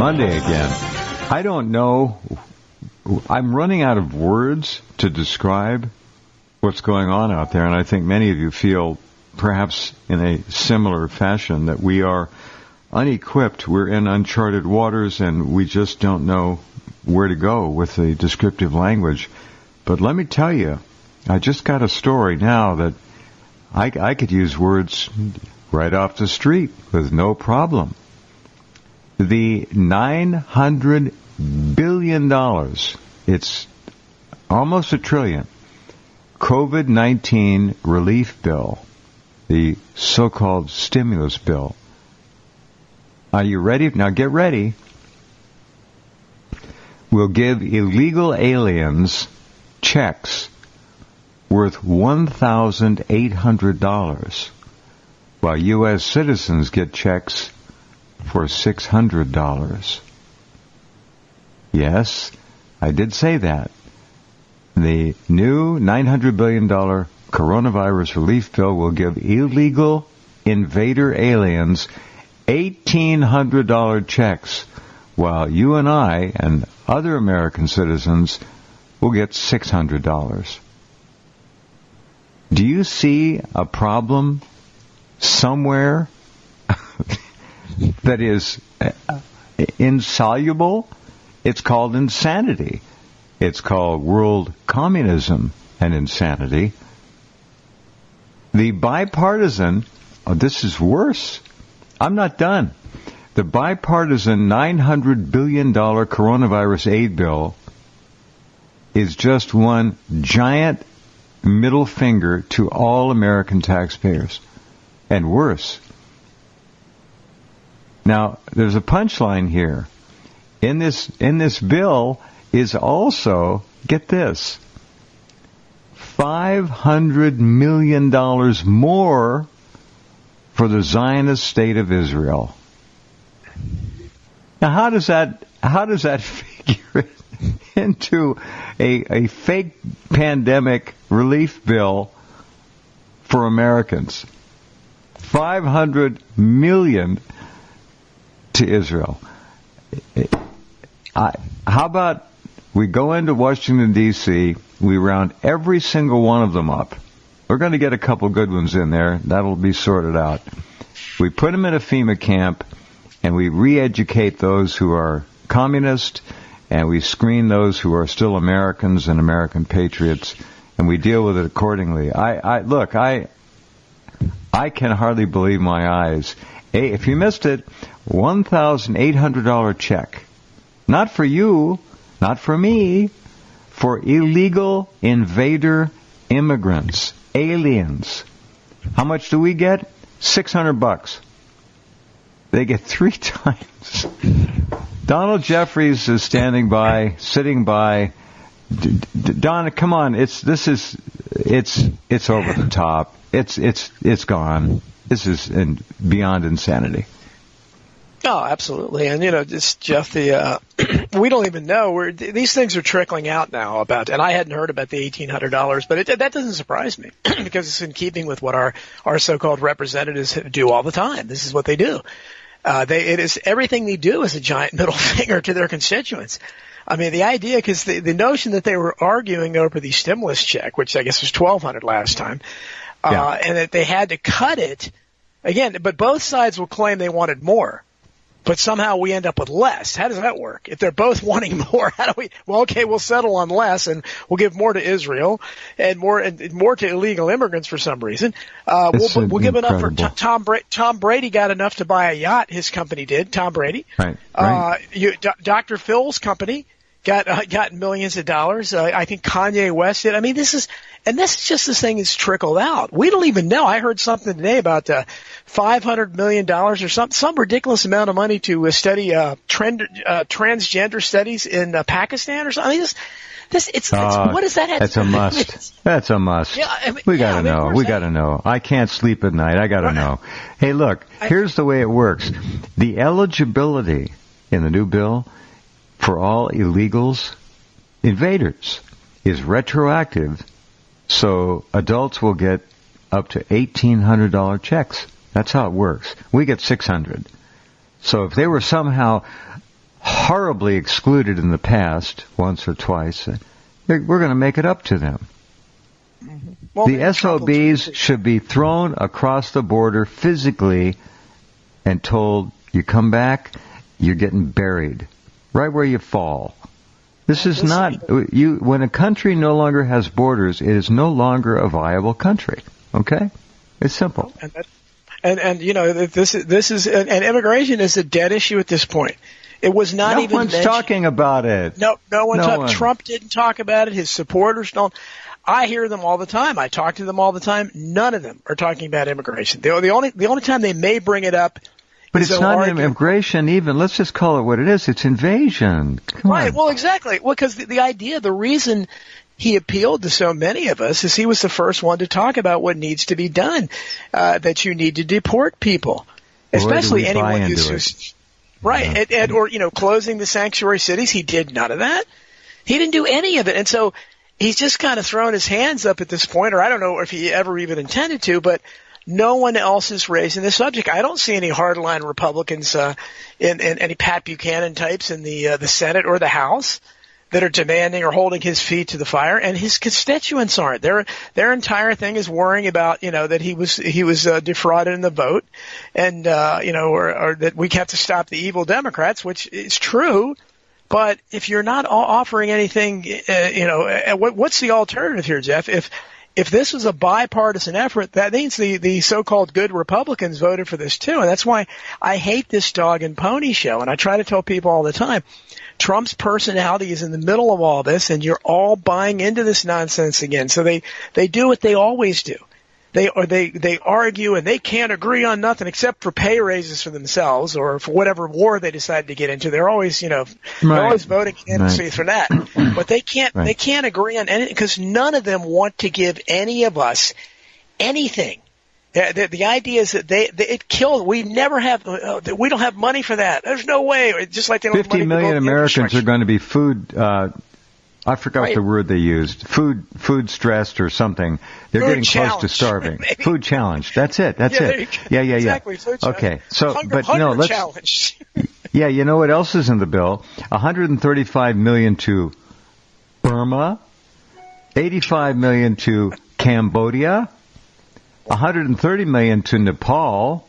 Monday again. I don't know. I'm running out of words to describe what's going on out there, and I think many of you feel perhaps in a similar fashion that we are unequipped. We're in uncharted waters, and we just don't know where to go with the descriptive language. But let me tell you, I just got a story now that I could use words right off the street with no problem. The $900 billion, it's almost $1 trillion, COVID-19 relief bill, the so-called stimulus bill. Are you ready? Now get ready. Will give illegal aliens checks worth $1,800, while U.S. citizens get checks for $600. Yes, I did say that. The new $900 billion coronavirus relief bill will give illegal invader aliens $1,800 checks, while you and I and other American citizens will get $600. Do you see a problem somewhere that is insoluble? It's called insanity. It's called world communism and insanity. The bipartisan, this is worse. I'm not done. The bipartisan $900 billion coronavirus aid bill is just one giant middle finger to all American taxpayers. And worse. Now, there's a punchline here. In this bill is also, get this, $500 million more for the Zionist state of Israel. Now, how does that figure into a fake pandemic relief bill for Americans? $500 million to Israel. How about we go into Washington, D.C., we round every single one of them up. We're going to get a couple good ones in there. That'll be sorted out. We put them in a FEMA camp, and we re-educate those who are communist, and we screen those who are still Americans and American patriots, and we deal with it accordingly. I can hardly believe my eyes. Hey, if you missed it, $1,800 check. Not for you, not for me, for illegal invader immigrants, aliens. How much do we get? $600. They get 3 times. Donald Jeffries is standing by, sitting by. Don, come on! It's over the top. It's gone. This is beyond insanity. Oh, absolutely. And, Jeff, we don't even know. These things are trickling out now and I hadn't heard about the $1,800, but that doesn't surprise me because it's in keeping with what our so-called representatives do all the time. This is what they do. Everything they do is a giant middle finger to their constituents. I mean, the idea, because the notion that they were arguing over the stimulus check, which I guess was $1,200 last time, and that they had to cut it, again, but both sides will claim they wanted more. But somehow we end up with less. How does that work? If they're both wanting more, how do we? Well, okay, we'll settle on less, and we'll give more to Israel and more to illegal immigrants for some reason. We'll give enough for Tom Brady. Tom Brady got enough to buy a yacht. His company did. Tom Brady. Right. Dr. Phil's company got millions of dollars. I think Kanye West did. I mean, this is just this thing has trickled out. We don't even know. I heard something today about $500 million or some ridiculous amount of money to study transgender studies in Pakistan or something. I mean, what does that have? That's a must. That's a must. Yeah, we gotta know. We gotta know. I can't sleep at night. I gotta know. Hey, look. Here's the way it works. The eligibility in the new bill for all illegals, invaders, is retroactive. So adults will get up to $1,800 checks. That's how it works. We get $600. So if they were somehow horribly excluded in the past, once or twice, we're going to make it up to them. Mm-hmm. Well, the SOBs should be thrown across the border physically and told, you come back, you're getting buried right where you fall. This is not, when a country no longer has borders, it is no longer a viable country. Okay? It's simple. And you know, this is, and immigration is a dead issue at this point. It was not even mentioned. No one's talking about it. No one. Trump didn't talk about it. His supporters don't. I hear them all the time. I talk to them all the time. None of them are talking about immigration. The only time they may bring it up. But it's not immigration even. Let's just call it what it is. It's invasion. Come on. Well, exactly. Well, because the reason he appealed to so many of us is he was the first one to talk about what needs to be done, that you need to deport people, especially anyone who's right, yeah. or closing the sanctuary cities. He did none of that. He didn't do any of it, and so he's just kind of thrown his hands up at this point, or I don't know if he ever even intended to, but no one else is raising the subject. I don't see any hardline Republicans, in any Pat Buchanan types in the Senate or the House that are demanding or holding his feet to the fire, and his constituents aren't. Their entire thing is worrying about, that he was defrauded in the vote, and or that we have to stop the evil Democrats, which is true. But if you're not offering anything, what's the alternative here, Jeff? If this was a bipartisan effort, that means the so-called good Republicans voted for this too. And that's why I hate this dog and pony show. And I try to tell people all the time, Trump's personality is in the middle of all this, and you're all buying into this nonsense again. So they do what they always do. They argue and they can't agree on nothing except for pay raises for themselves or for whatever war they decide to get into. They're always, they're always voting for that. But they can't agree on anything because none of them want to give any of us anything. The idea is that it killed. We never have. We don't have money for that. There's no way. Just like they don't have money 50 million Americans are going to be food. I forgot the word they used. Food stressed or something. They're getting close to starving. Food challenged. That's it. Yeah. Exactly. Okay. So, hunger let's. Challenge. Yeah. You know what else is in the bill? 135 million to Burma, 85 million to Cambodia, 130 million to Nepal,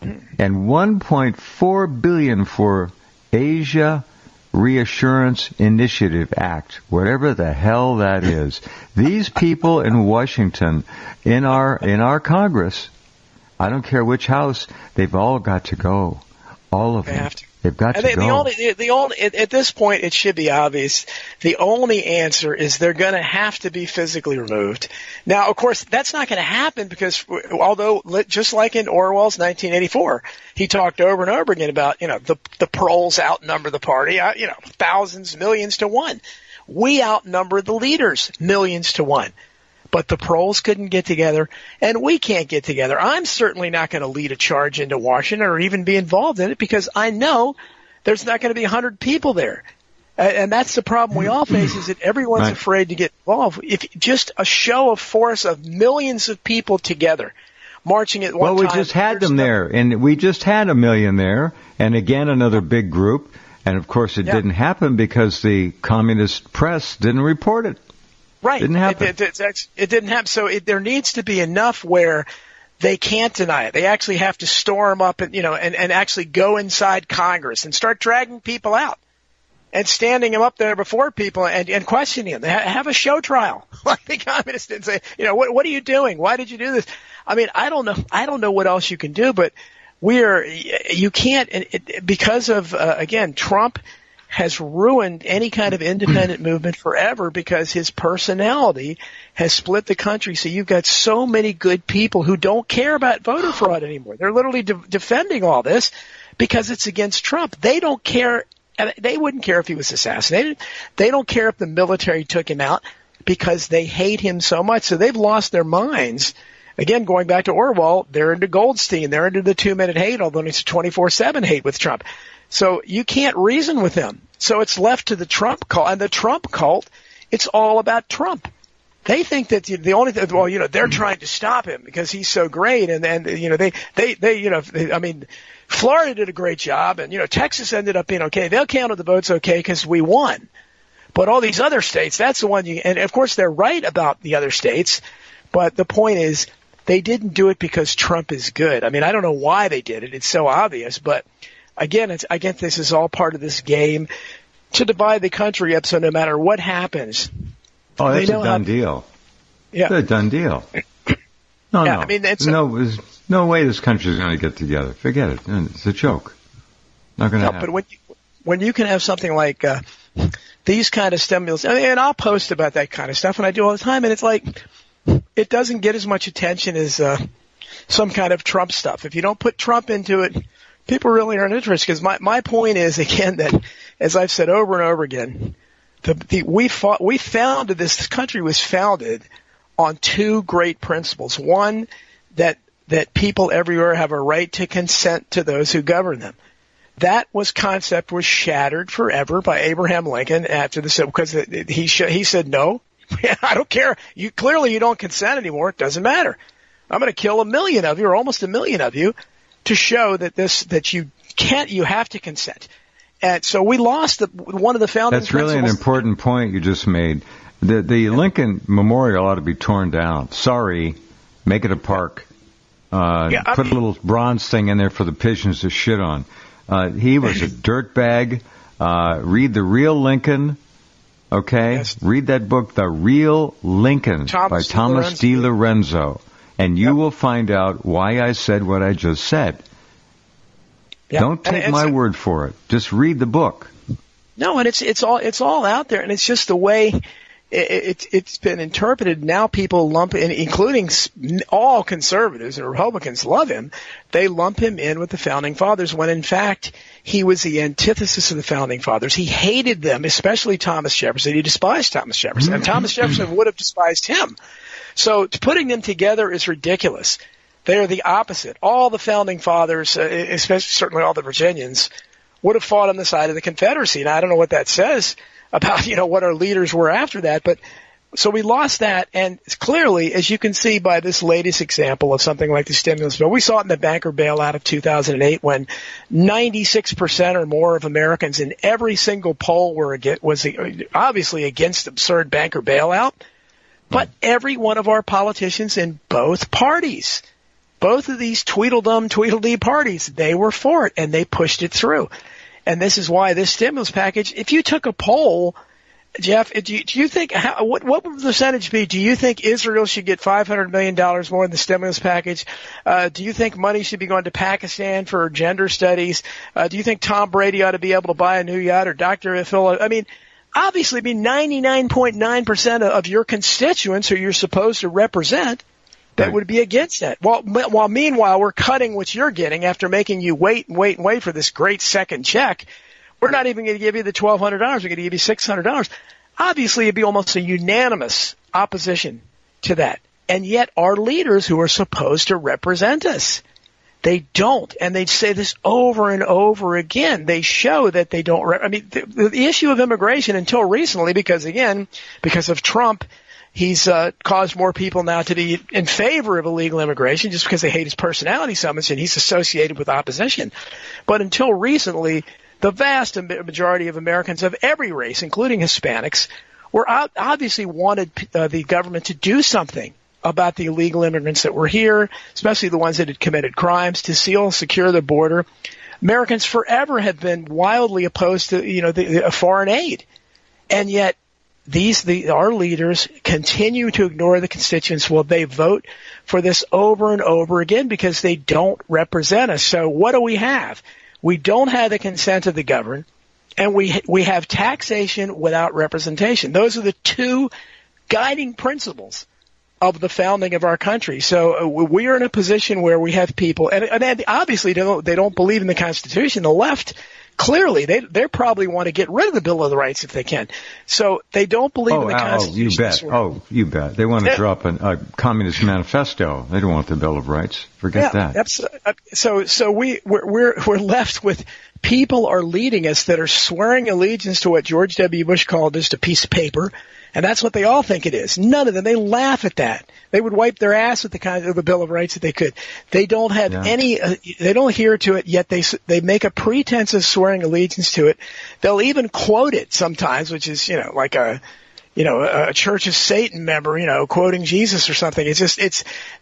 and 1.4 billion for Asia Reassurance Initiative Act, whatever the hell that is. These people in Washington, in our Congress, I don't care which house, they've all got to go. All of them. They have to. They've got to go. The only at this point, it should be obvious. The only answer is they're going to have to be physically removed. Now, of course, that's not going to happen because although just like in Orwell's 1984, he talked over and over again about the proles outnumber the party, thousands, millions to one. We outnumber the leaders millions to one. But the proles couldn't get together, and we can't get together. I'm certainly not going to lead a charge into Washington or even be involved in it because I know there's not going to be 100 people there. And that's the problem we all face is that everyone's afraid to get involved. If just a show of force of millions of people together marching at one time. Well, we just had them there, and we just had 1 million there, and again another big group. And, of course, it didn't happen because the communist press didn't report it. Right. Didn't happen. It didn't happen. So there needs to be enough where they can't deny it. They actually have to storm up and actually go inside Congress and start dragging people out and standing them up there before people and questioning them. They have a show trial like the communists did and say, what are you doing? Why did you do this? I mean, I don't know what else you can do, but you can't, because of, again, Trump has ruined any kind of independent movement forever because his personality has split the country. So you've got so many good people who don't care about voter fraud anymore. They're literally defending all this because it's against Trump. They don't care. They wouldn't care if he was assassinated. They don't care if the military took him out because they hate him so much. So they've lost their minds. Again, going back to Orwell, they're into Goldstein. They're into the 2-minute hate, although it's 24/7 hate with Trump. So you can't reason with them. So it's left to the Trump cult. And the Trump cult, it's all about Trump. They think that the only thing, well, they're trying to stop him because he's so great. And I mean, Florida did a great job, and, Texas ended up being okay. They'll count the votes okay because we won. But all these other states, that's the one and of course they're right about the other states. But the point is, they didn't do it because Trump is good. I mean, I don't know why they did it. It's so obvious. But again, this is all part of this game to divide the country up. So no matter what happens, that's a done deal. Yeah, it's a done deal. No. I mean, there's no way this country is going to get together. Forget it. It's a joke. Not going to happen. But when you can have something like these kind of stimulus, and I'll post about that kind of stuff, and I do all the time, and it's like it doesn't get as much attention as some kind of Trump stuff. If you don't put Trump into it, people really aren't interested. Because my point is, again, that as I've said over and over again, this country was founded on two great principles. One, that people everywhere have a right to consent to those who govern them. That concept was shattered forever by Abraham Lincoln after because he said no. I don't care. You don't consent anymore. It doesn't matter. I'm going to kill 1 million of you, or almost 1 million of you, to show that you can't. You have to consent. And so we lost one of the founding principles. That's really an important point you just made. The Lincoln Memorial ought to be torn down. Sorry, make it a park. Put a little bronze thing in there for the pigeons to shit on. He was a dirtbag. Read The Real Lincoln. Okay? Yes. Read that book, The Real Lincoln, by Thomas D. Lorenzo. And you will find out why I said what I just said. Yep. Don't take my word for it. Just read the book. No, and it's all out there, and it's just the way it's been interpreted. Now people lump in, including all conservatives and Republicans love him. They lump him in with the Founding Fathers when, in fact, he was the antithesis of the Founding Fathers. He hated them, especially Thomas Jefferson. He despised Thomas Jefferson, and Thomas Jefferson would have despised him. So putting them together is ridiculous. They are the opposite. All the Founding Fathers, especially certainly all the Virginians, would have fought on the side of the Confederacy. And I don't know what that says about, what our leaders were after that. But so we lost that. And clearly, as you can see by this latest example of something like the stimulus bill, we saw it in the banker bailout of 2008 when 96% or more of Americans in every single poll was obviously against absurd banker bailout. But every one of our politicians in both parties, both of these Tweedledee parties, they were for it, and they pushed it through. And this is why this stimulus package, if you took a poll, Jeff, do you think, what would the percentage be? Do you think Israel should get $500 million more in the stimulus package? Do you think money should be going to Pakistan for gender studies? Do you think Tom Brady ought to be able to buy a new yacht, or Dr. Phil? I mean, obviously, 99.9% of your constituents who you're supposed to represent that would be against that. While meanwhile, we're cutting what you're getting after making you wait for this great second check. We're not even going to give you the $1,200. We're going to give you $600. Obviously, it'd be almost a unanimous opposition to that. And yet our leaders who are supposed to represent us, they don't. And they say this over and over again. They show that they don't. The issue of immigration until recently, because of Trump, he's caused more people now to be in favor of illegal immigration just because they hate his personality so much, and he's associated with opposition. But until recently, the vast majority of Americans of every race, including Hispanics, obviously wanted the government to do something about the illegal immigrants that were here, especially the ones that had committed crimes, to secure the border. Americans forever have been wildly opposed to foreign aid, and yet our leaders continue to ignore the constituents. Well, they vote for this over and over again because they don't represent us. So what do we have? We don't have the consent of the governed, and we have taxation without representation. Those are the two guiding principles of the founding of our country. So we are in a position where we have people, and obviously they don't believe in the Constitution. The left, clearly, they probably want to get rid of the Bill of Rights if they can. So they don't believe in the Constitution. You bet. They want to drop a communist manifesto. They don't want the Bill of Rights. Forget that. So we're left with people are leading us that are swearing allegiance to what George W. Bush called just a piece of paper, And that's what they all think it is. None of them. They laugh at that. They would wipe their ass with the kind of the Bill of Rights that they could. They don't have any. They don't adhere to it. Yet they make a pretense of swearing allegiance to it. They'll even quote it sometimes, which is like a Church of Satan member, quoting Jesus or something.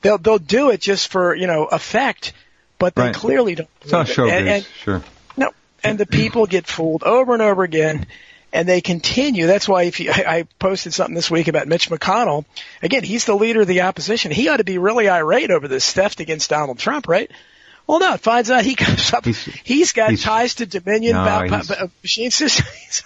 They'll do it just for effect, but they clearly don't. It's not showbiz, sure. No, and the people get fooled over and over again. And they continue. That's why I posted something this week about Mitch McConnell. Again, he's the leader of the opposition. He ought to be really irate over this theft against Donald Trump, right? Well, no, it finds out he comes up. He's got ties to Dominion machine systems.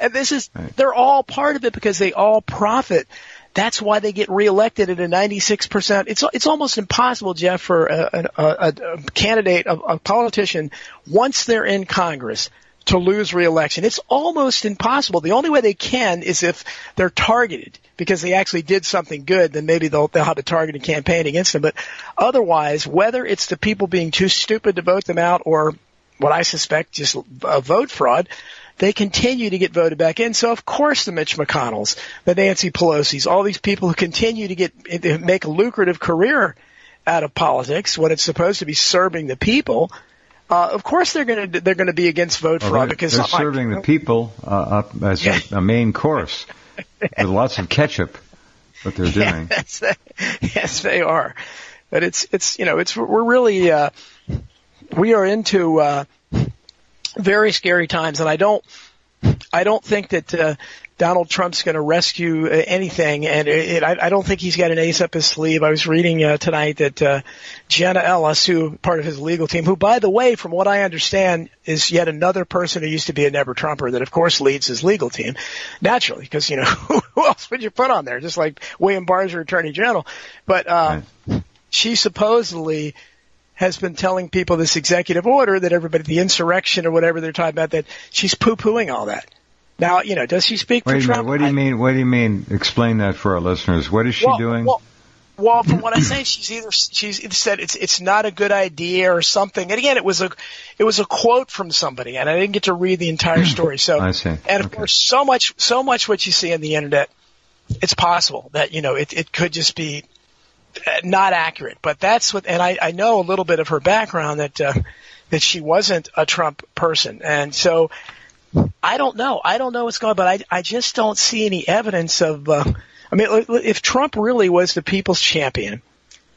And they're all part of it because they all profit. That's why they get reelected at a 96%. It's almost impossible, Jeff, for a candidate, a politician, once they're in Congress, to lose re-election. It's almost impossible. The only way they can is if they're targeted because they actually did something good, then maybe they'll have a targeted campaign against them. But otherwise, whether it's the people being too stupid to vote them out or what I suspect just vote fraud, they continue to get voted back in. So, of course, the Mitch McConnells, the Nancy Pelosi's, all these people who continue to make a lucrative career out of politics when it's supposed to be serving the people, of course they're going to be against vote fraud because they're serving the people up as a main course with lots of ketchup. What they're doing, yes, they are. But we're really we are into very scary times, and I don't think that Donald Trump's going to rescue anything, and I don't think he's got an ace up his sleeve. I was reading tonight that Jenna Ellis, who part of his legal team, who, by the way, from what I understand, is yet another person who used to be a Never Trumper that, of course, leads his legal team, naturally, because, who else would you put on there? Just like William Barr's your Attorney General. But she supposedly has been telling people this executive order that everybody, the insurrection or whatever they're talking about, that she's poo-pooing all that. Now, does she speak for Trump? What do you mean? What do you mean? Explain that for our listeners. What is she doing? Well, from what I say, she's either said it's not a good idea or something. And again, it was a quote from somebody, and I didn't get to read the entire story. So I see. And of course, so much what you see on the internet, it's possible that it could just be not accurate. But that's what, and I know a little bit of her background that she wasn't a Trump person, and so. I don't know what's going on, but I just don't see any evidence of, if Trump really was the people's champion,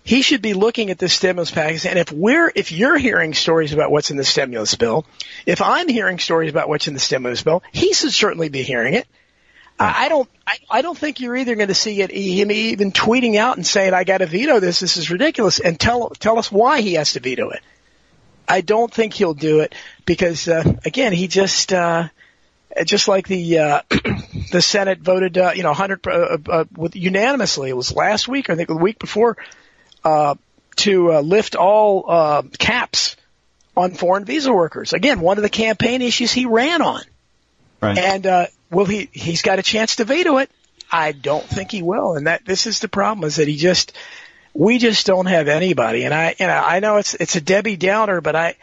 he should be looking at this stimulus package. And if you're hearing stories about what's in the stimulus bill, if I'm hearing stories about what's in the stimulus bill, he should certainly be hearing it. I don't think you're either going to see him even tweeting out and saying, I got to veto this. This is ridiculous. And tell us why he has to veto it. I don't think he'll do it because, again, he just like the Senate voted, 100 unanimously. It was last week, I think the week before, to lift all caps on foreign visa workers. Again, one of the campaign issues he ran on. Right. And he's got a chance to veto it. I don't think he will, and this is the problem: is that we just don't have anybody. And I know it's a Debbie Downer, but I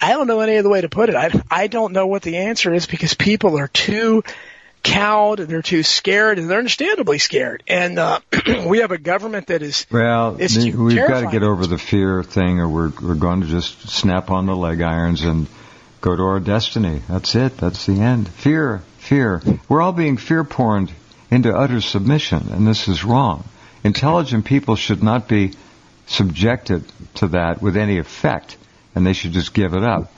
don't know any other way to put it. I don't know what the answer is because people are too cowed and they're too scared, and they're understandably scared. And we have a government that is we've got to get over the fear thing, or we're going to just snap on the leg irons and go to our destiny. That's it. That's the end. Fear. We're all being fear-porned into utter submission, and this is wrong. Intelligent people should not be subjected to that with any effect, and they should just give it up.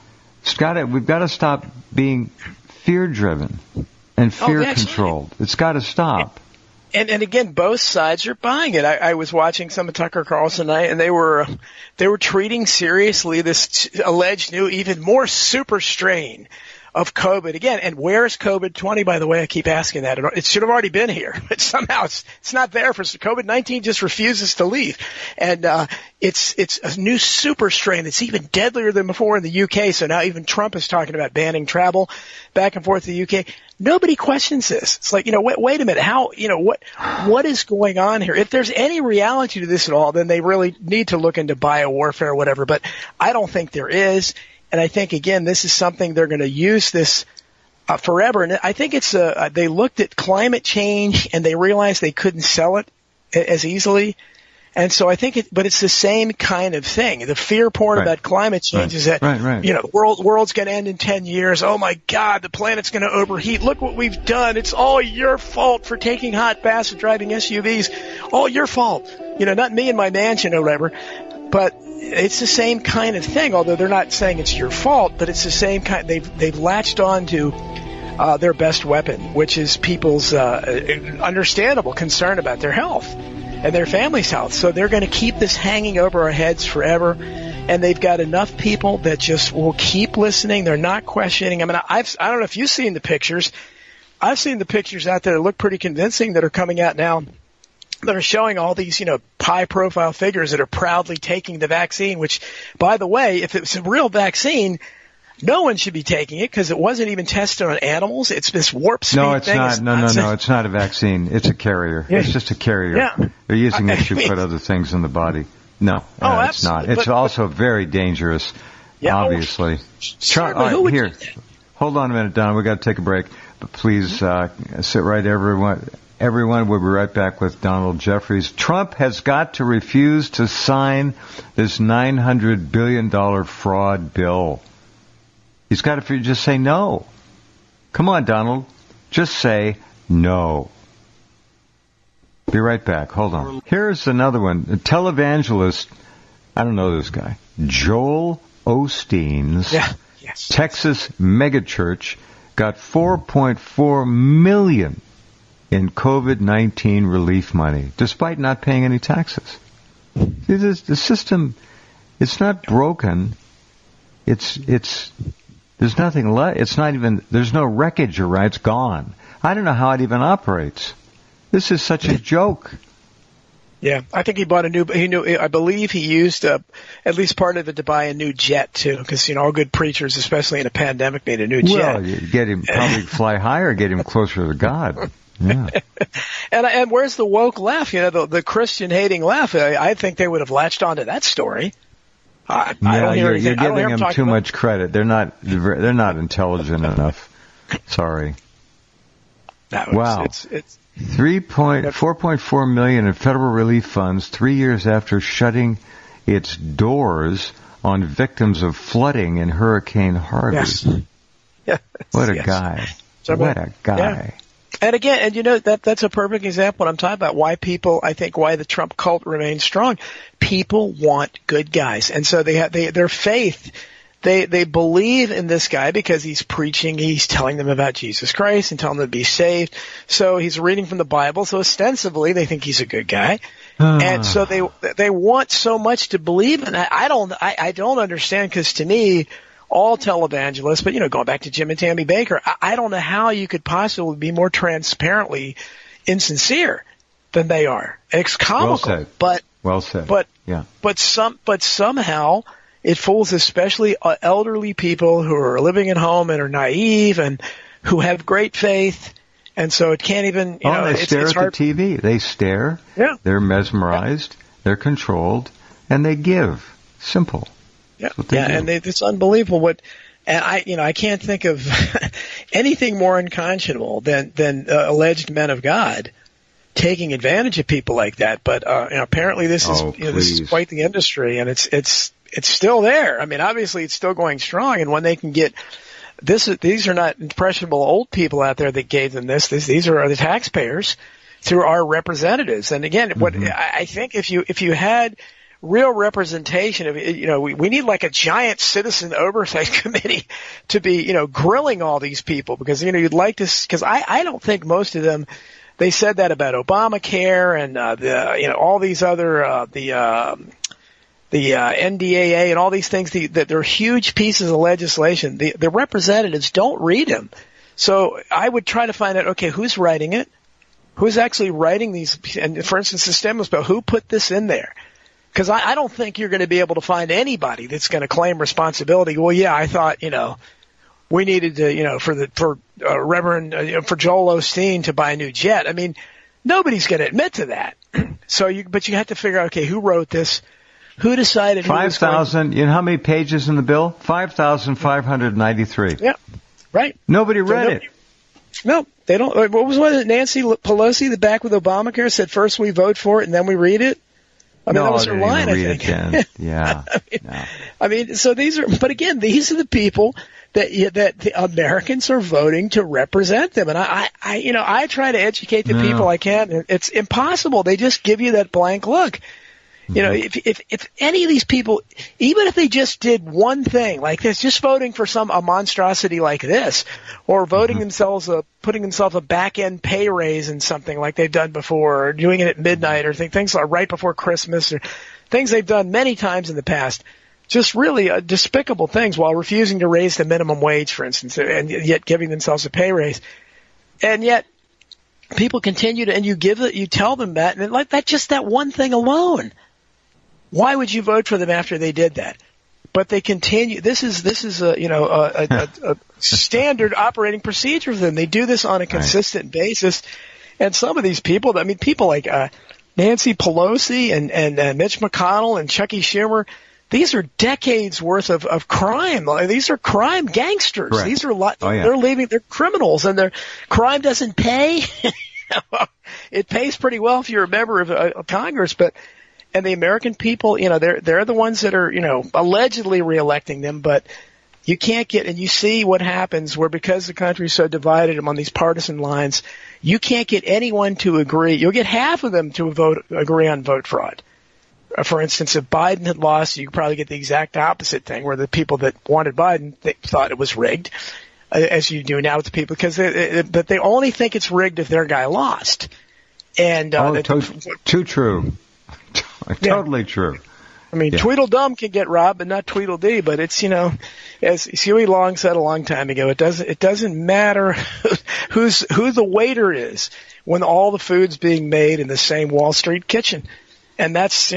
We've got to stop being fear-driven and fear-controlled. It's got to stop. And again, both sides are buying it. I was watching some of Tucker Carlson tonight, and they were treating seriously this alleged new, even more super strain of COVID again. And where's COVID-20, by the way? I keep asking that. It should have already been here, but somehow it's not there. For COVID-19 just refuses to leave. And it's a new super strain that's even deadlier than before in the UK. So now even Trump is talking about banning travel back and forth to the UK. Nobody questions this. It's like, wait a minute. How, what is going on here? If there's any reality to this at all, then they really need to look into biowarfare or whatever. But I don't think there is. And I think, again, this is something they're going to use this forever. And I think it's they looked at climate change and they realized they couldn't sell it as easily. And so I think but it's the same kind of thing. The fear porn about climate change is that, the world's going to end in 10 years. Oh my God, the planet's going to overheat. Look what we've done. It's all your fault for taking hot baths and driving SUVs. All your fault. Not me and my mansion or whatever. But it's the same kind of thing, although they're not saying it's your fault, but it's the same kind. They've latched on to their best weapon, which is people's understandable concern about their health and their family's health. So they're going to keep this hanging over our heads forever, and they've got enough people that just will keep listening. They're not questioning. I mean, I don't know if you've seen the pictures. I've seen the pictures out there that look pretty convincing that are coming out now that are showing all these, high-profile figures that are proudly taking the vaccine, which, by the way, if it was a real vaccine, no one should be taking it because it wasn't even tested on animals. It's this warp speed thing. No, it's not. No, it's not a vaccine. It's a carrier. Yeah. It's just a carrier. Yeah. They're using it to put other things in the body. No, it's not. It's also very dangerous, obviously. Here, hold on a minute, Don. We've got to take a break. But please sit right, everyone. Everyone, we'll be right back with Donald Jeffries. Trump has got to refuse to sign this $900 billion fraud bill. He's got to just say no. Come on, Donald. Just say no. Be right back. Hold on. Here's another one. A televangelist, I don't know this guy, Joel Osteen's Texas megachurch got $4.4 million in COVID-19 relief money, despite not paying any taxes. See, the system, it's not broken. There's nothing left. It's not even, there's no wreckage around. It's gone. I don't know how it even operates. This is such a joke. Yeah, I think he bought I believe he used at least part of it to buy a new jet too, because all good preachers, especially in a pandemic, need a new jet. Well, you get him probably fly higher, get him closer to God. Yeah. And where's the woke left? The Christian hating left. I think they would have latched onto that story. You're giving them too much credit. They're not intelligent enough. Sorry. Wow. It's 4.4 million in federal relief funds 3 years after shutting its doors on victims of flooding in Hurricane Harvey. Yes. What a guy. What a guy. Yeah. And again, that's a perfect example what I'm talking about, why the Trump cult remains strong. People want good guys. And so their faith, they believe in this guy because he's preaching, he's telling them about Jesus Christ and telling them to be saved. So he's reading from the Bible. So ostensibly they think he's a good guy. And so they want so much to believe in that. I don't understand, because to me, all televangelists, but going back to Jim and Tammy Baker, I don't know how you could possibly be more transparently insincere than they are. It's comical, well said. But somehow it fools especially elderly people who are living at home and are naive and who have great faith, and so it can't even. They stare at the TV. They stare. Yeah. They're mesmerized. Yeah. They're controlled, and they give. Simple. Yeah, and it's unbelievable and I can't think of anything more unconscionable than alleged men of God taking advantage of people like that. But apparently this is quite the industry, and it's still there. I mean, obviously it's still going strong, and when they can get these are not impressionable old people out there that gave them this. These are the taxpayers through our representatives. And again, I think if you had real representation of, we need like a giant citizen oversight committee to be, grilling all these people, because, you'd like to, because I don't think most of them, they said that about Obamacare and, all these other, the NDAA and all these things, that they're huge pieces of legislation. The representatives don't read them. So I would try to find out, okay, who's writing it? Who's actually writing these? And for instance, the stimulus bill, who put this in there? Because I don't think you're going to be able to find anybody that's going to claim responsibility. Well, yeah, I thought, we needed to, for Reverend, for Joel Osteen to buy a new jet. I mean, nobody's going to admit to that. But you have to figure out, okay, who wrote this? Who decided? 5,000. You know how many pages in the bill? 5,593. Yeah. Right. Nobody read it. No, they don't. What was it? Nancy Pelosi, the back with Obamacare, said first we vote for it and then we read it. I mean, that was her line, I think. Yeah. I mean, so these are, but again, these are the people that the Americans are voting to represent them. And I try to educate the people I can. And it's impossible. They just give you that blank look. You know, if any of these people, even if they just did one thing like this, just voting for a monstrosity like this, or voting putting themselves a back end pay raise in something like they've done before, or doing it at midnight, or things like right before Christmas, or things they've done many times in the past, just really despicable things, while refusing to raise the minimum wage, for instance, and yet giving themselves a pay raise, and yet people continue to, and you tell them that, and like that, just that one thing alone. Why would you vote for them after they did that? But they continue. This is a standard operating procedure for them. They do this on a consistent basis. And some of these people, I mean, people like Nancy Pelosi and Mitch McConnell and Chucky Schumer, these are decades worth of crime. These are crime gangsters. Correct. These are they're criminals, and their crime doesn't pay. It pays pretty well if you're a member of Congress, but. And the American people, you know, they're the ones that are, you know, allegedly reelecting them, but you can't and you see what happens where, because the country's so divided among these partisan lines, you can't get anyone to agree. You'll get half of them to agree on vote fraud. For instance, if Biden had lost, you could probably get the exact opposite thing, where the people that wanted Biden, they thought it was rigged, as you do now with the people, because they only think it's rigged if their guy lost. And too true. Totally true. I mean, Tweedledum can get robbed, but not Tweedledee. But it's, you know, as Huey Long said a long time ago, it doesn't matter who the waiter is when all the food's being made in the same Wall Street kitchen. And that's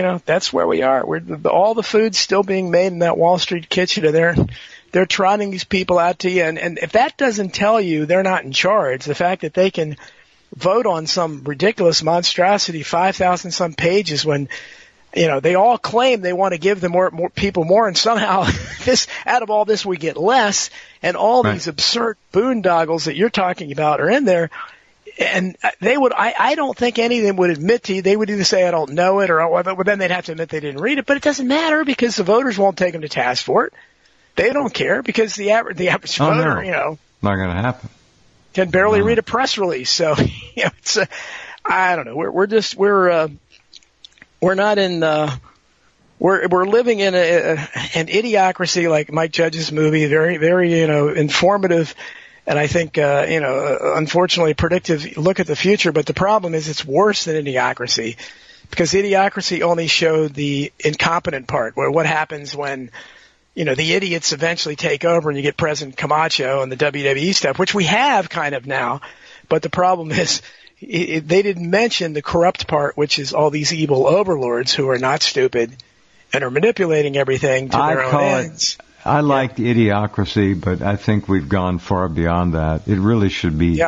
where we are. All the food's still being made in that Wall Street kitchen, and they're trotting these people out to you. And if that doesn't tell you they're not in charge, the fact that they can vote on some ridiculous monstrosity, 5,000 some pages, when, you know, they all claim they want to give the more people more, and somehow out of all this we get less, and all these absurd boondoggles that you're talking about are in there. And I don't think any of them would admit to you. They would either say, I don't know it, or then they'd have to admit they didn't read it. But it doesn't matter, because the voters won't take them to task for it. They don't care, because the average voter, you know, not going to happen. Can barely read a press release. So, you know, it's I don't know. We're not in we're living in an idiocracy, like Mike Judge's movie, very, very, you know, informative, and I think unfortunately predictive look at the future. But the problem is it's worse than idiocracy, because idiocracy only showed the incompetent part, where what happens when, you know, the idiots eventually take over and you get President Camacho and the WWE stuff, which we have kind of now. But the problem is they didn't mention the corrupt part, which is all these evil overlords who are not stupid and are manipulating everything to their own ends. I like the idiocracy, but I think we've gone far beyond that. It really should be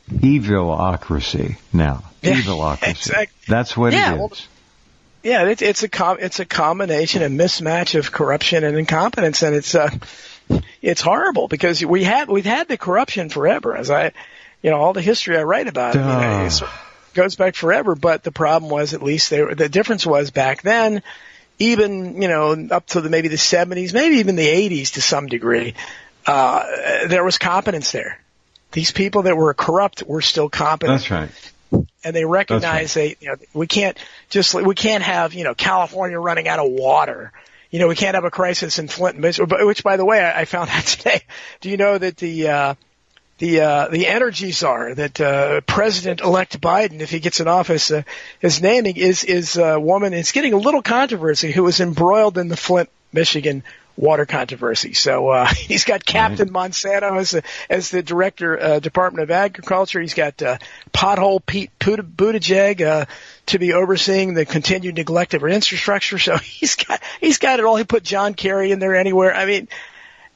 evilocracy now. Evilocracy. Exactly. That's what it is. Well, it's a combination, a mismatch of corruption and incompetence, and it's horrible, because we've had the corruption forever. As all the history I write about it goes back forever. But the problem was, at least the difference was, back then, even, you know, up to maybe the 70s, maybe even the 80s to some degree, there was competence there. These people that were corrupt were still competent. That's right. And they recognize we can't have, you know, California running out of water. You know, we can't have a crisis in Flint, which, by the way, I found out today. Do you know that the energy czar that President-elect Biden, if he gets in office, is naming is a woman? It's getting a little controversy, who was embroiled in the Flint, Michigan water controversy. So he's got Captain Monsanto as the director, Department of Agriculture. He's got Pothole Pete Buttigieg to be overseeing the continued neglect of our infrastructure. So he's got it all. He put John Kerry in there anywhere. I mean,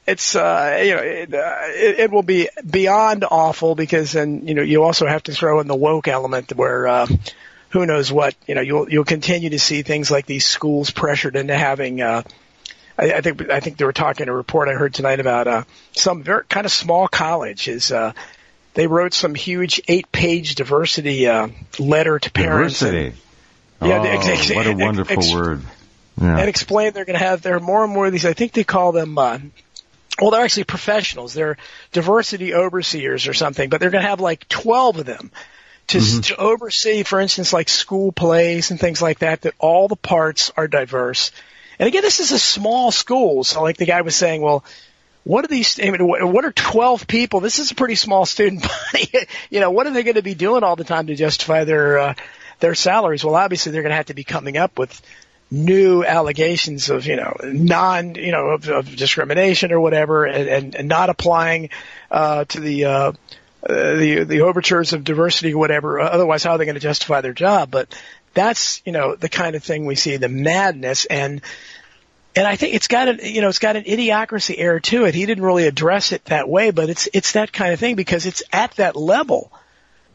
it's it will be beyond awful, because then, you know, you also have to throw in the woke element, where who knows what, you know, you'll continue to see things like these schools pressured into having I think they were talking a report I heard tonight about some very kind of small college is they wrote some huge 8-page diversity letter to parents. Diversity. What a wonderful word. Yeah. And explained there are more and more of these. I think they call them. Well, they're actually professionals. They're diversity overseers or something, but they're going to have like 12 of them to oversee, for instance, like school plays and things like that all the parts are diverse. And again, this is a small school. So like the guy was saying, well, what are 12 people? This is a pretty small student body. What are they going to be doing all the time to justify their salaries? Well, obviously they're going to have to be coming up with new allegations of, of discrimination or whatever, and not applying to the overtures of diversity or whatever. Otherwise, how are they going to justify their job? But that's, the kind of thing we see, the madness. And I think it's got an idiocracy air to it. He didn't really address it that way, but it's that kind of thing because it's at that level.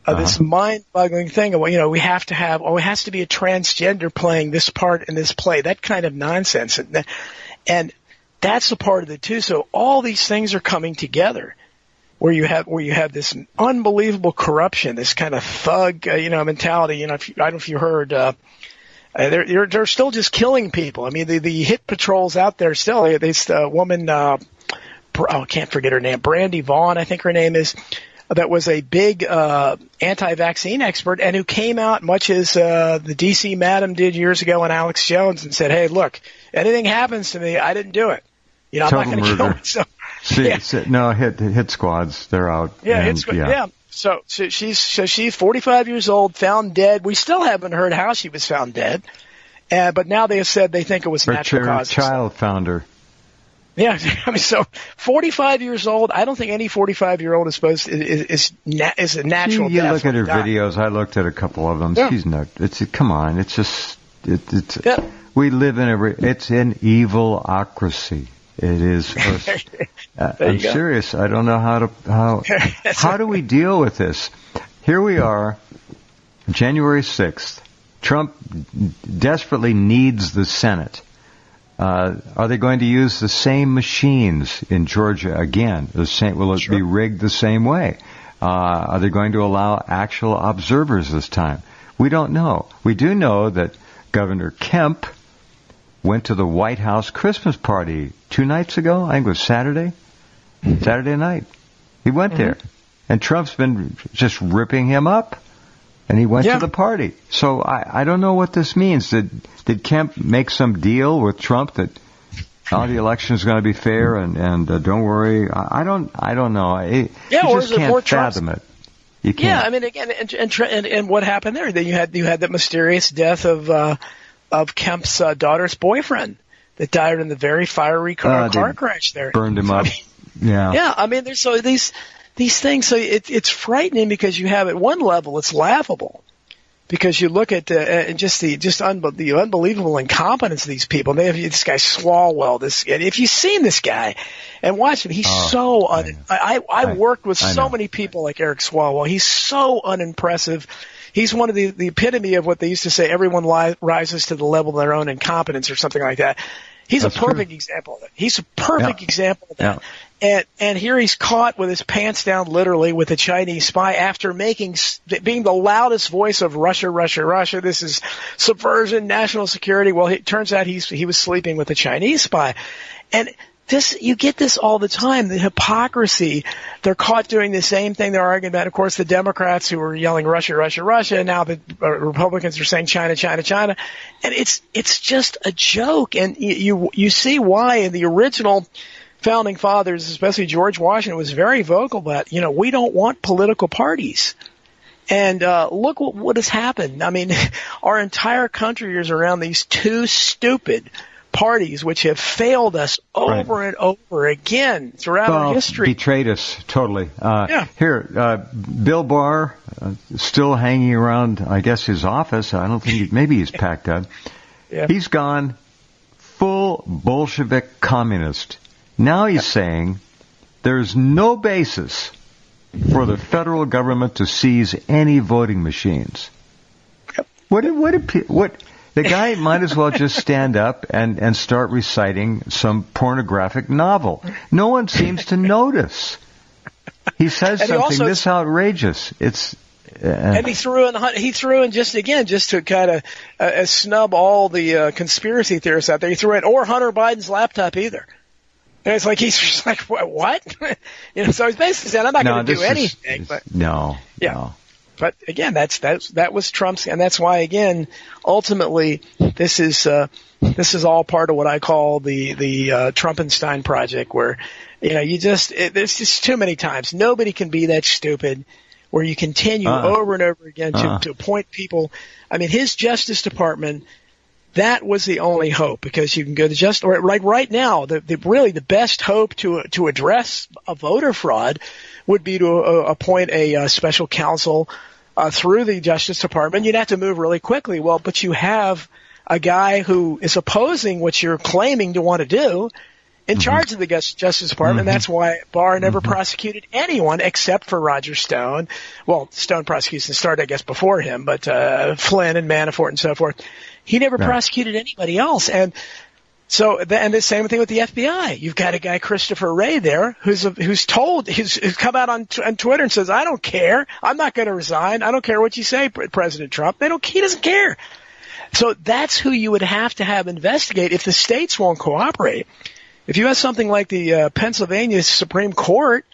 This mind-boggling thing of, we have to have, it has to be a transgender playing this part in this play, that kind of nonsense. And that's a part of it too. So all these things are coming together where you have this unbelievable corruption, this kind of thug, mentality. I don't know if you heard, they're still just killing people. I mean, the hit patrols out there still, this woman, I can't forget her name, Brandy Vaughn, I think her name is, that was a big anti-vaccine expert and who came out much as the D.C. madam did years ago on Alex Jones and said, hey, look, anything happens to me, I didn't do it. I'm not going to kill myself. Hit squads, they're out. Yeah, hit squads, yeah. So she's 45 years old, found dead. We still haven't heard how she was found dead. But now they have said they think it was natural causes. Her child found her. Yeah, I mean, so 45 years old. I don't think any 45-year-old is supposed is a natural death. You look at her videos. I looked at a couple of them. Yeah. She's not. Come on. It's just. We live in it's an evilocracy. It is. I'm serious. I don't know how do we deal with this? Here we are, January 6th. Trump desperately needs the Senate. Are they going to use the same machines in Georgia again? Will it be rigged the same way? Are they going to allow actual observers this time? We don't know. We do know that Governor Kemp went to the White House Christmas party 2 nights ago. I think it was Saturday night. He went there. And Trump's been just ripping him up. And he went to the party. So I don't know what this means. Did Kemp make some deal with Trump that the election is going to be fair and don't worry? I don't know. You just can't fathom it. You can't. Yeah, I mean, again, and what happened there? Then you had that mysterious death of Kemp's daughter's boyfriend that died in the very fiery car crash there. Burned him up. Yeah. Yeah, I mean, there's these things, so it's frightening because you have at one level it's laughable because you look at the unbelievable incompetence of these people. They have this guy Swalwell. And if you've seen this guy and watch him, he's I worked with so many people like Eric Swalwell. He's so unimpressive. He's one of the epitome of what they used to say: everyone rises to the level of their own incompetence, or something like that. He's a perfect example of it. He's a perfect example of that. Yeah. And here he's caught with his pants down, literally, with a Chinese spy after being the loudest voice of Russia, Russia, Russia. This is subversion, national security. Well, it turns out he was sleeping with a Chinese spy. And you get this all the time, the hypocrisy. They're caught doing the same thing they're arguing about. Of course, the Democrats who were yelling Russia, Russia, Russia, and now the Republicans are saying China, China, China. And it's just a joke. And you see why in the original founding fathers, especially George Washington, was very vocal about, we don't want political parties. And look what has happened. I mean, our entire country is around these two stupid parties which have failed us over and over again throughout our history. Betrayed us totally. Here, Bill Barr, still hanging around, I guess, his office. I don't think maybe he's packed up. Yeah. He's gone full Bolshevik communist. Now he's saying there's no basis for the federal government to seize any voting machines. Yep. What The guy might as well just stand up and start reciting some pornographic novel. No one seems to notice. He says something this outrageous. It's and he threw in just to kind of snub all the conspiracy theorists out there. He threw in or Hunter Biden's laptop either. And it's like he's just like what? So he's basically saying I'm not going to do anything. No. But again, that was Trump's, and that's why again, ultimately, this is all part of what I call the Trumpenstein project, where there's just too many times nobody can be that stupid, where you continue over and over again to appoint people. I mean, his Justice Department, that was the only hope, because you can go to like right now, the best hope to address a voter fraud would be to appoint a special counsel through the Justice Department. You'd have to move really quickly. Well, but you have a guy who is opposing what you're claiming to want to do in charge of the Justice Department. And that's why Barr never prosecuted anyone except for Roger Stone. Well, Stone prosecution started, I guess, before him, but Flynn and Manafort and so forth. He never prosecuted anybody else. And so, and the same thing with the FBI. You've got a guy, Christopher Wray, there, who's come out on Twitter and says, "I don't care. I'm not going to resign. I don't care what you say, President Trump." He doesn't care. So that's who you would have to have investigate if the states won't cooperate. If you have something like the Pennsylvania Supreme Court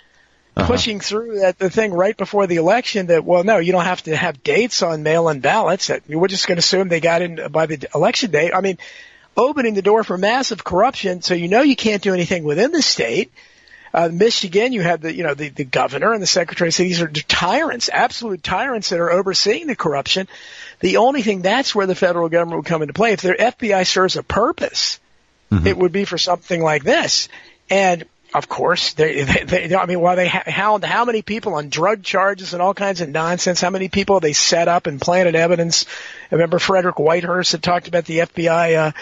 pushing through the thing right before the election, that, well, no, you don't have to have dates on mail-in ballots. That we're just going to assume they got in by the election day. I mean, opening the door for massive corruption, so you can't do anything within the state. Michigan, you have the governor and the secretary. So these are tyrants, absolute tyrants that are overseeing the corruption. The only thing, that's where the federal government would come into play. If their FBI serves a purpose, it would be for something like this. And of course, while they hound how many people on drug charges and all kinds of nonsense, how many people they set up and planted evidence. I remember Frederick Whitehurst had talked about the FBI,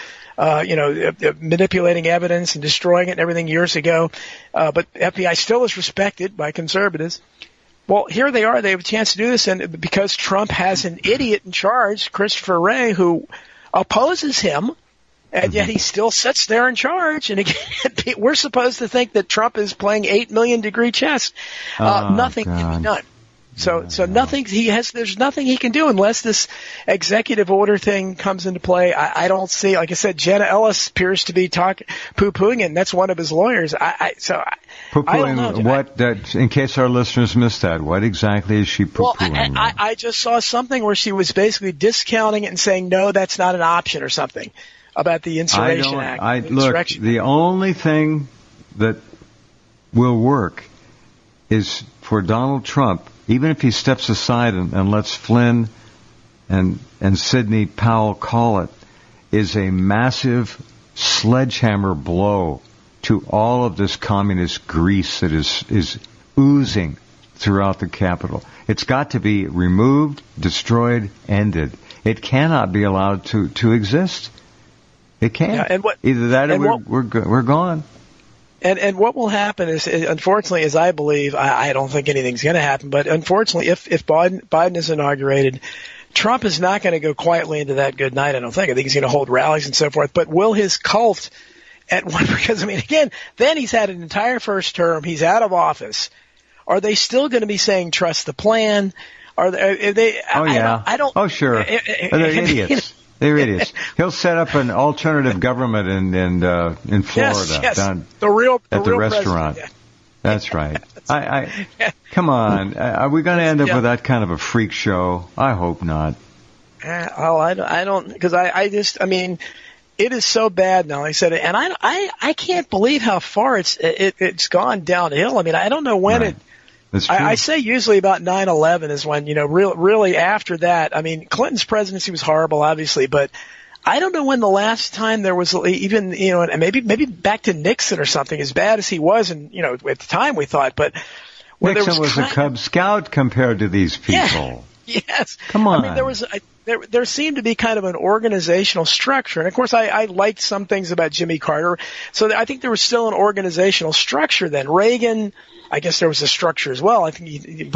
manipulating evidence and destroying it and everything years ago. But FBI still is respected by conservatives. Well, here they are. They have a chance to do this. And because Trump has an idiot in charge, Christopher Wray, who opposes him, and yet he still sits there in charge. And again, we're supposed to think that Trump is playing 8 million degree chess. Nothing can be done. So nothing there's nothing he can do unless this executive order thing comes into play. I don't see, like I said, Jenna Ellis appears to be poo-pooing, and that's one of his lawyers. I don't know. What, in case our listeners missed that, what exactly is she poo-pooing? Well, I just saw something where she was basically discounting it and saying, no, that's not an option or something about the Insurrection Act. Look, the only thing that will work is for Donald Trump, even if he steps aside and lets Flynn and Sidney Powell call it, is a massive sledgehammer blow to all of this communist grease that is oozing throughout the Capitol. It's got to be removed, destroyed, ended. It cannot be allowed to exist. It can't. Yeah, either that or we're gone. And what will happen is, unfortunately, as I believe, I don't think anything's going to happen, but unfortunately, if Biden is inaugurated, Trump is not going to go quietly into that good night, I don't think. I think he's going to hold rallies and so forth. But will his cult because, I mean, again, then he's had an entire first term. He's out of office. Are they still going to be saying trust the plan? Are they? Oh, yeah. I don't. Oh, sure. They're idiots. They're idiots. He'll set up an alternative government in Florida, yes. down at the restaurant. Yeah. That's right. Come on. Are we going to end up with that kind of a freak show? I hope not. I don't, because I mean, it is so bad now. Like I said, and I can't believe how far it's gone downhill. I mean, I don't know when right. I say usually about 9/11 is when, really after that. I mean, Clinton's presidency was horrible, obviously, but I don't know when the last time there was even, and maybe back to Nixon or something, as bad as he was, and at the time we thought, but Nixon was a Cub Scout compared to these people. Yes. Come on. I mean, there seemed to be kind of an organizational structure, and of course I liked some things about Jimmy Carter, so I think there was still an organizational structure then. Reagan, I guess there was a structure as well. I think,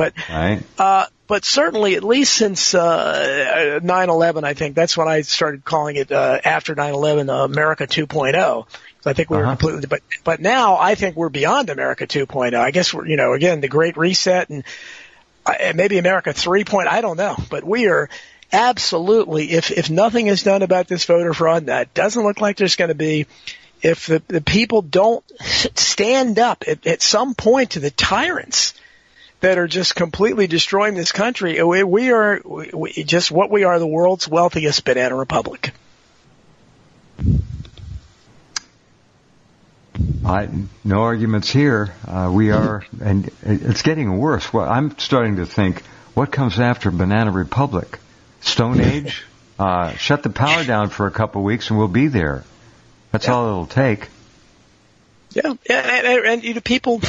but certainly at least since 9/11, I think that's when I started calling it after 9/11 America 2.0. I think we were completely, but now I think we're beyond America 2.0. I guess we're, again, the Great Reset and maybe America 3.0. I don't know, but we are absolutely, if nothing is done about this voter fraud, that doesn't look like there's going to be, if the people don't stand up at some point to the tyrants that are just completely destroying this country, we are just what we are, the world's wealthiest banana republic. No arguments here. We are, and it's getting worse. Well, I'm starting to think, what comes after Banana Republic? Stone Age? Shut the power down for a couple of weeks and we'll be there. That's all it'll take. Yeah, and people.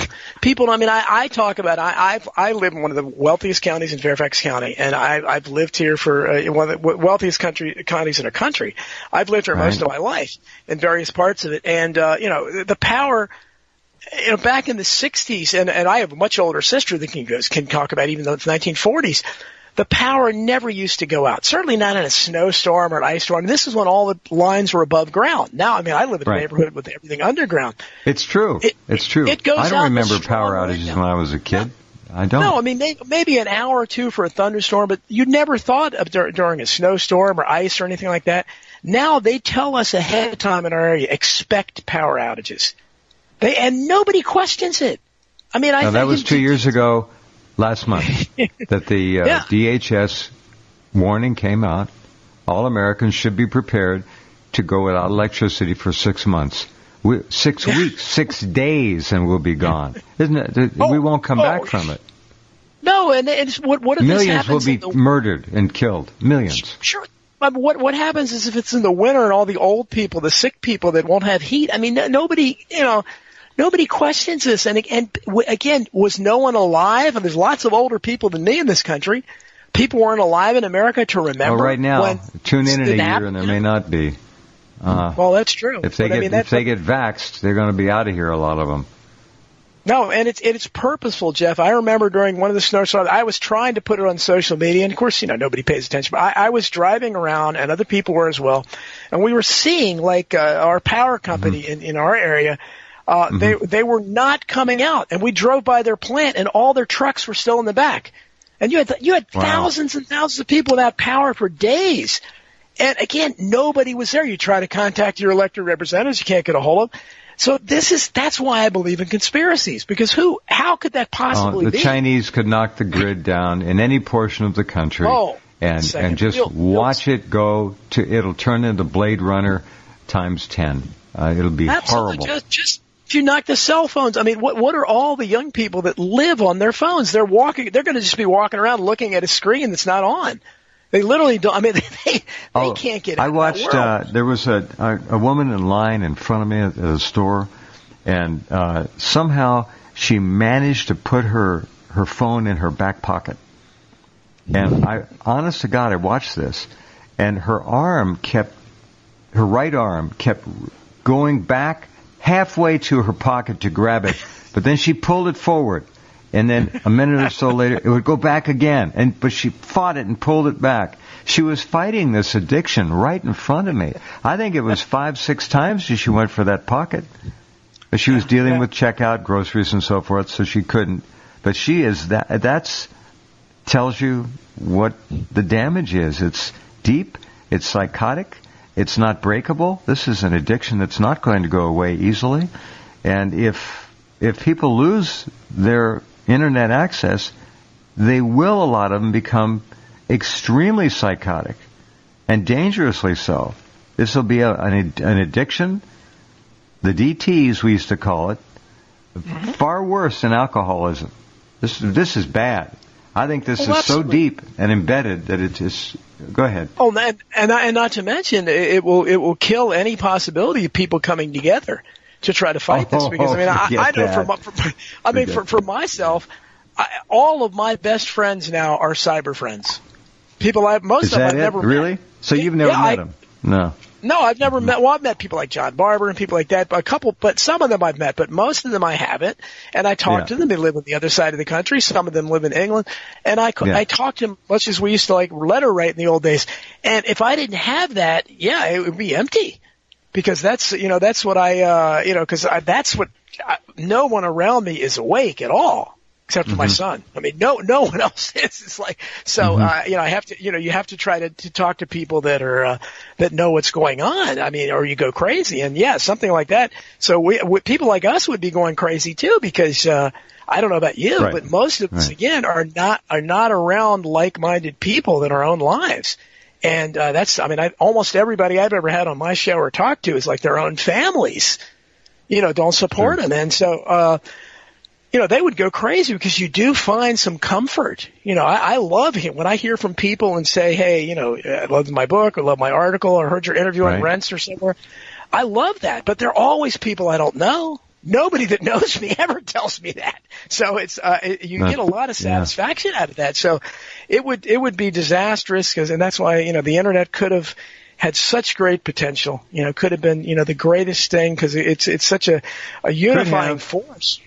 I mean, I talk about. I live in one of the wealthiest counties in Fairfax County, and I've lived here for one of the wealthiest counties in the country. I've lived here most of my life in various parts of it, and the power. Back in the '60s, and I have a much older sister that can talk about even the 1940s. The power never used to go out. Certainly not in a snowstorm or an ice storm. This is when all the lines were above ground. Now, I mean, I live in a neighborhood with everything underground. It's true. It's true. It goes I don't out remember power outages when I was a kid. No. I don't. No, I mean, maybe an hour or two for a thunderstorm, but you never thought of during a snowstorm or ice or anything like that. Now they tell us ahead of time in our area, expect power outages. And nobody questions it. I mean, I think that was 2 years ago. Last month, that the DHS warning came out. All Americans should be prepared to go without electricity for 6 months. 6 weeks, 6 days, and we'll be gone. Isn't it? We won't come back from it. No, and it's, what if millions this happens will be murdered and killed. Millions. Sure. But what happens is if it's in the winter and all the old people, the sick people that won't have heat, I mean, nobody questions this. And again, was no one alive? And there's lots of older people than me in this country. People weren't alive in America to remember. Well, right now, tune in a year and there may not be. Well, that's true. If they get vaxxed, they're going to be out of here, a lot of them. No, and it's purposeful, Jeff. I remember during one of the snowstorms, I was trying to put it on social media, and of course, nobody pays attention. But I was driving around, and other people were as well, and we were seeing our power company in our area. They were not coming out, and we drove by their plant, and all their trucks were still in the back. And you had thousands and thousands of people without power for days. And again, nobody was there. You try to contact your elected representatives, you can't get a hold of them. So that's why I believe in conspiracies, because how could that possibly be? The Chinese could knock the grid down in any portion of the country and just watch it go it'll turn into Blade Runner times 10. It'll be horrible. Just if you knock the cell phones, I mean, what are all the young people that live on their phones? They're going to just be walking around looking at a screen that's not on. They literally don't. I mean, they can't get out. I watched. Of that world. There was a woman in line in front of me at a store, and somehow she managed to put her phone in her back pocket. And honest to God, I watched this, and her right arm kept going back halfway to her pocket to grab it, but then she pulled it forward. And then a minute or so later, it would go back again. But she fought it and pulled it back. She was fighting this addiction right in front of me. I think it was 5-6 times she went for that pocket. But she was dealing with checkout, groceries, and so forth, so she couldn't. But she is that's tells you what the damage is. It's deep. It's psychotic. It's not breakable. This is an addiction that's not going to go away easily. And if people lose their internet access, they will, a lot of them, become extremely psychotic and dangerously so. This will be an addiction, the DTs we used to call it, far worse than alcoholism. This is bad. I think this is so deep and embedded that it is. Go ahead. Oh, and not to mention, it will kill any possibility of people coming together to try to fight this, because I know for myself, all of my best friends now are cyber friends. People most of them I've never really? met. So you've never met them? No. No, I've never met. Well, I've met people like John Barber and people like that. But some of them I've met, but most of them I haven't. And I talk to them. They live on the other side of the country. Some of them live in England. And I talk to them much as we used to like letter write in the old days. And if I didn't have that, it would be empty. Because that's what no one around me is awake at all. Except for my son. I mean, no one else is. It's like, so, I have to, you have to try to talk to people that are, that know what's going on. I mean, or you go crazy. And something like that. So people like us would be going crazy too, because, I don't know about you, but most of us, again, are not around like-minded people in our own lives. And, almost everybody I've ever had on my show or talked to is like their own families, don't support them. And so, they would go crazy because you do find some comfort. I love him when I hear from people and say, hey, I love my book or love my article or heard your interview on Rense or somewhere. I love that, but there are always people I don't know. Nobody that knows me ever tells me that. So it's, you get a lot of satisfaction out of that. So it would be disastrous and that's why, the internet could have had such great potential, could have been, the greatest thing because it's such a unifying force.